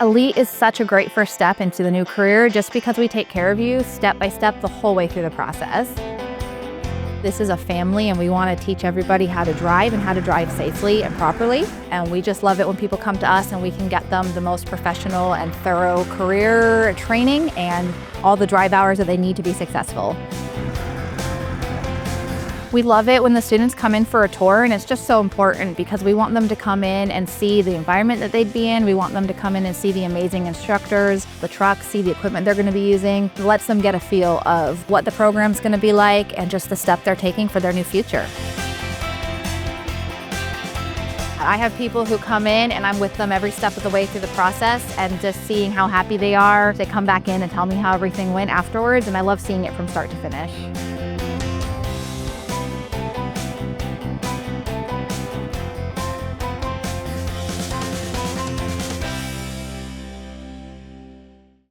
Elite is such a great first step into the new career just because we take care of you step by step the whole way through the process. This is a family and we want to teach everybody how to drive and how to drive safely and properly. And we just love it when people come to us and we can get them the most professional and thorough career training and all the drive hours that they need to be successful. We love it when the students come in for a tour, and it's just so important because we want them to come in and see the environment that they'd be in. We want them to come in and see the amazing instructors, the trucks, see the equipment they're going to be using. It lets them get a feel of what the program's going to be like and just the step they're taking for their new future. I have people who come in and I'm with them every step of the way through the process, and just seeing how happy they are. They come back in and tell me how everything went afterwards, and I love seeing it from start to finish.